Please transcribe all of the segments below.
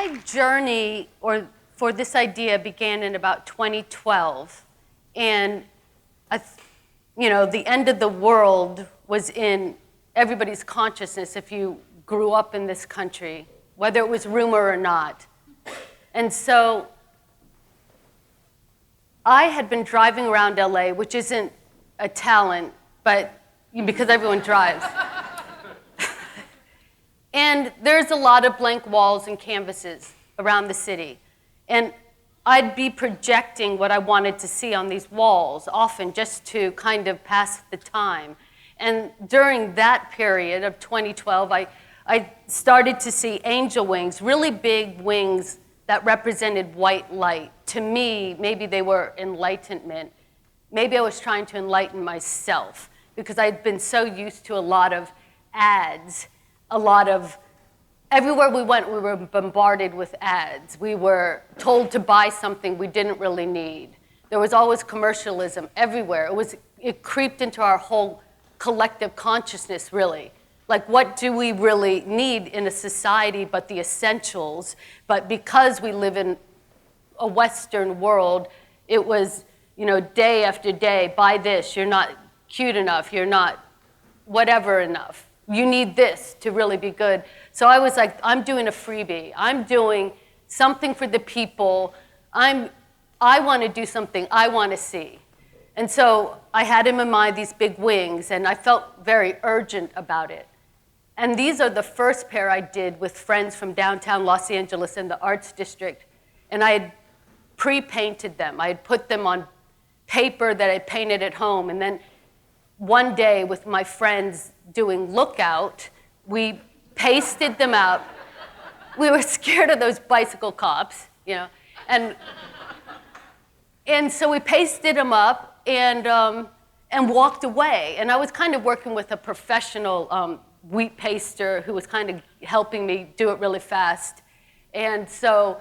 My journey for this idea began in about 2012. And the end of the world was in everybody's consciousness if you grew up in this country, whether it was rumor or not. And so I had been driving around LA, which isn't a talent, but because everyone drives. And there's a lot of blank walls and canvases around the city. And I'd be projecting what I wanted to see on these walls, often just to kind of pass the time. And during that period of 2012, I started to see angel wings, really big wings that represented white light. To me, maybe they were enlightenment. Maybe I was trying to enlighten myself because I'd been so used to a lot of ads, everywhere we went, we were bombarded with ads. We were told to buy something we didn't really need. There was always commercialism everywhere. It creeped into our whole collective consciousness, really. Like, what do we really need in a society but the essentials? But because we live in a Western world, it was, day after day, buy this, you're not cute enough, you're not whatever enough. You need this to really be good. So I was like, I'm doing a freebie. I'm doing something for the people. I want to do something I want to see. And so I had in mind these big wings, and I felt very urgent about it. And these are the first pair I did with friends from downtown Los Angeles in the Arts District. And I had pre-painted them. I had put them on paper that I painted at home. And then one day with my friends doing Lookout, we pasted them up. We were scared of those bicycle cops, and so we pasted them up and walked away. And I was kind of working with a professional wheat paster who was kind of helping me do it really fast. And so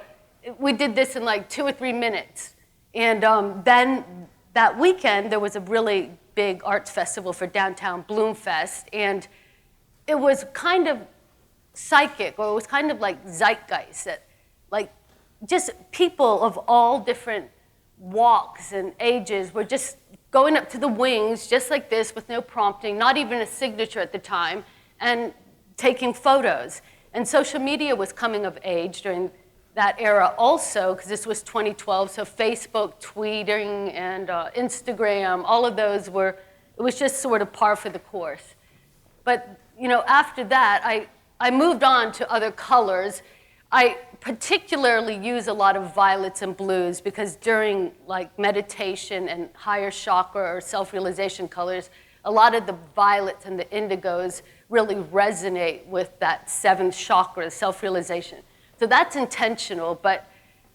we did this in like 2 or 3 minutes. And then that weekend, there was a really big arts festival for downtown, Bloomfest, and it was kind of psychic, or it was kind of like zeitgeist, that like just people of all different walks and ages were just going up to the wings just like this with no prompting, not even a signature at the time, and taking photos. And social media was coming of age during that era also, because this was 2012, so Facebook, tweeting, and Instagram, all of those it was just sort of par for the course. But, after that, I moved on to other colors. I particularly use a lot of violets and blues because during like meditation and higher chakra or self-realization colors, a lot of the violets and the indigos really resonate with that 7th chakra, self-realization. So that's intentional, but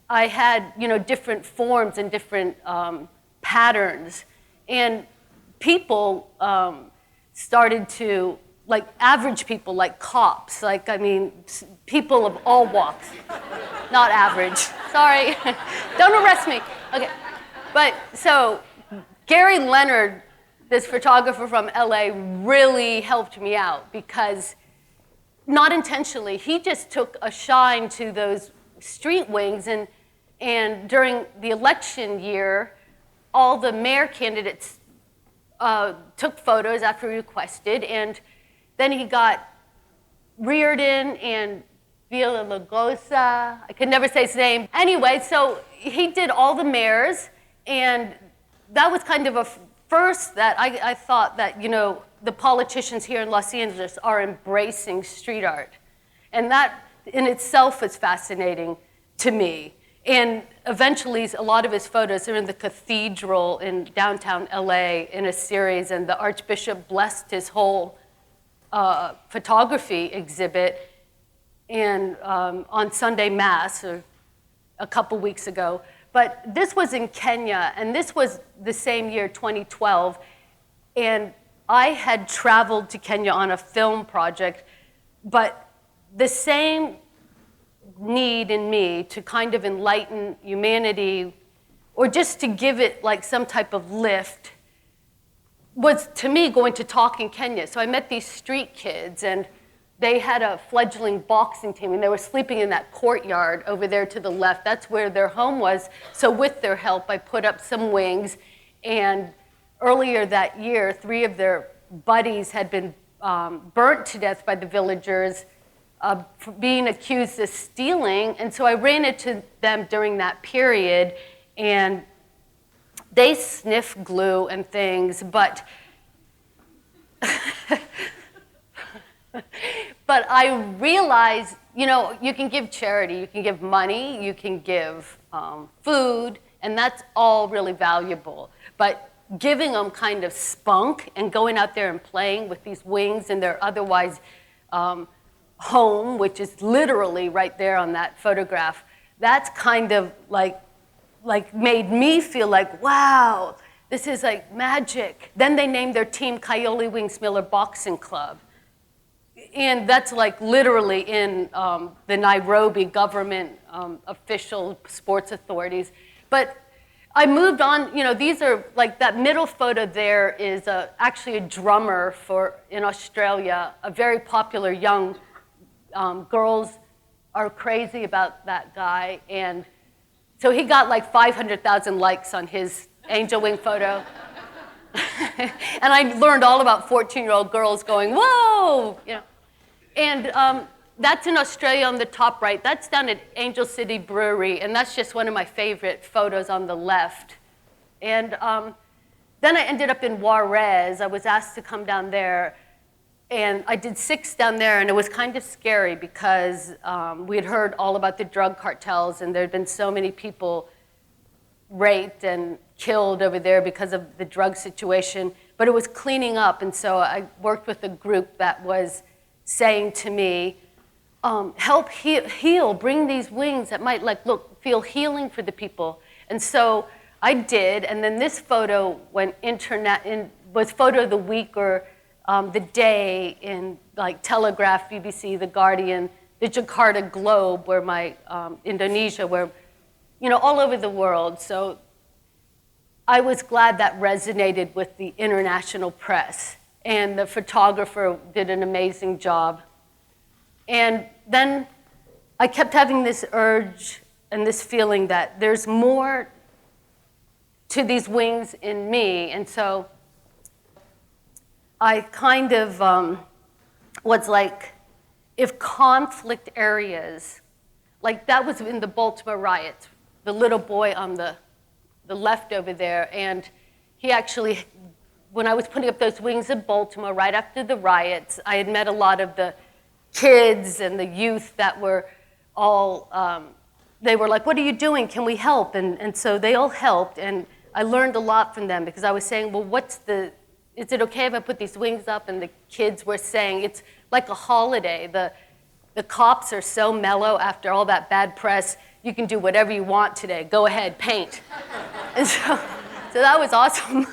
I had, different forms and different patterns. And people started to, like average people, like cops, people of all walks. Not average, sorry. Don't arrest me. Okay, but so Gary Leonard, this photographer from LA, really helped me out because, not intentionally, he just took a shine to those street wings, and during the election year, all the mayor candidates took photos after requested, and then he got Reardon and Villalobos. I could never say his name. Anyway, so he did all the mayors, and that was kind of a first that I thought that, the politicians here in Los Angeles are embracing street art. And that in itself is fascinating to me. And eventually, a lot of his photos are in the cathedral in downtown LA in a series, and the Archbishop blessed his whole photography exhibit on Sunday Mass a couple weeks ago. But this was in Kenya, and this was the same year, 2012, and I had traveled to Kenya on a film project, but the same need in me to kind of enlighten humanity, or just to give it like some type of lift, was to me going to talk in Kenya. So I met these street kids, and they had a fledgling boxing team, and they were sleeping in that courtyard over there to the left. That's where their home was. So with their help, I put up some wings. And earlier that year, 3 of their buddies had been burnt to death by the villagers for being accused of stealing. And so I ran into them during that period, and they sniff glue and things, but but I realized, you know, you can give charity, you can give money, you can give food, and that's all really valuable. But giving them kind of spunk and going out there and playing with these wings in their otherwise home, which is literally right there on that photograph, that's kind of like made me feel like, wow, this is like magic. Then they named their team Coyote Wings Miller Boxing Club. And that's like literally in the Nairobi government official sports authorities. But I moved on, you know, these are like that middle photo there is actually a drummer in Australia, a very popular young girls are crazy about that guy. And so he got like 500,000 likes on his angel wing photo. And I learned all about 14-year-old girls going, whoa, you know. And that's in Australia on the top right. That's down at Angel City Brewery, and that's just one of my favorite photos on the left. And then I ended up in Juarez. I was asked to come down there, and I did 6 down there, and it was kind of scary because we had heard all about the drug cartels, and there had been so many people raped and killed over there because of the drug situation. But it was cleaning up, and so I worked with a group that was saying to me, help heal, bring these wings that might feel healing for the people. And so I did, and then this photo went was photo of the week or the day in like Telegraph, BBC, The Guardian, the Jakarta Globe, where my Indonesia, where, you know, all over the world. So I was glad that resonated with the international press. And the photographer did an amazing job. And then I kept having this urge and this feeling that there's more to these wings in me. And so I kind of was like, if conflict areas, like that was in the Baltimore riots, the little boy on the left over there, and he actually, when I was putting up those wings in Baltimore right after the riots, I had met a lot of the kids and the youth that were all, they were like, what are you doing? Can we help? And so they all helped, and I learned a lot from them because I was saying, well, is it okay if I put these wings up? And the kids were saying, it's like a holiday. The cops are so mellow after all that bad press. You can do whatever you want today. Go ahead, paint. And so that was awesome.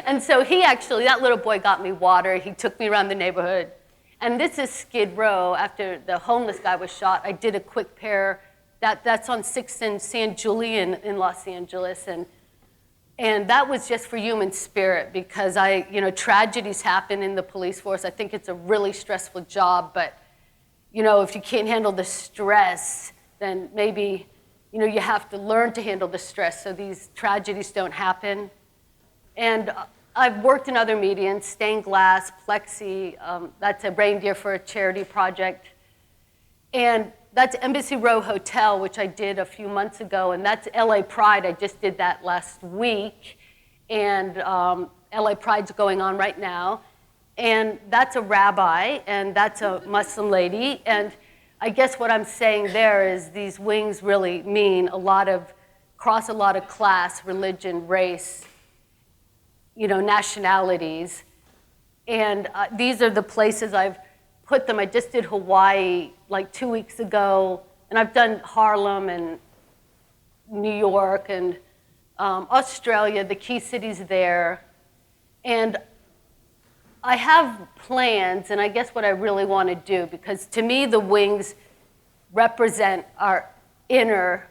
And so that little boy got me water. He took me around the neighborhood. And this is Skid Row. After the homeless guy was shot, I did a quick pair. That's on 6th and San Julian in Los Angeles. And that was just for human spirit because tragedies happen in the police force. I think it's a really stressful job, but if you can't handle the stress, then maybe you have to learn to handle the stress so these tragedies don't happen. And I've worked in other mediums, stained glass, plexi, that's a reindeer for a charity project. And that's Embassy Row Hotel, which I did a few months ago, and that's LA Pride. I just did that last week, and LA Pride's going on right now. And that's a rabbi, and that's a Muslim lady, and I guess what I'm saying there is these wings really mean cross a lot of class, religion, race, nationalities. And these are the places I've put them. I just did Hawaii like 2 weeks ago, and I've done Harlem and New York and Australia, the key cities there. And I have plans, and I guess what I really want to do, because to me the wings represent our inner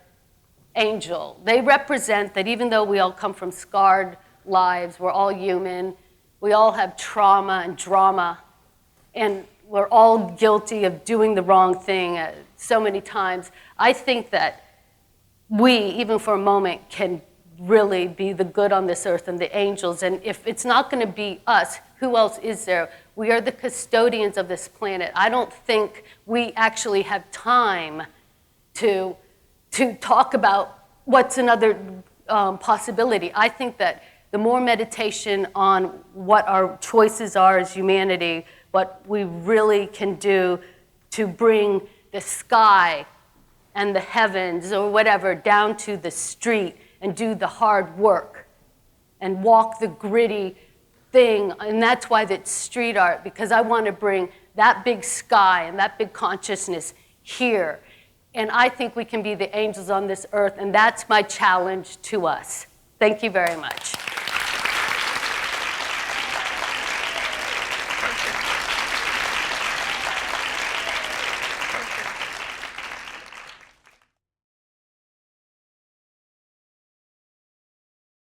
angel. They represent that even though we all come from scarred lives, we're all human, we all have trauma and drama, and we're all guilty of doing the wrong thing so many times. I think that we, even for a moment, can really be the good on this earth and the angels. And if it's not going to be us, who else is there? We are the custodians of this planet. I don't think we actually have time to talk about what's another possibility. I think that the more meditation on what our choices are as humanity, what we really can do to bring the sky and the heavens or whatever down to the street and do the hard work and walk the gritty thing. And that's why it's street art, because I want to bring that big sky and that big consciousness here. And I think we can be the angels on this earth, and that's my challenge to us. Thank you very much.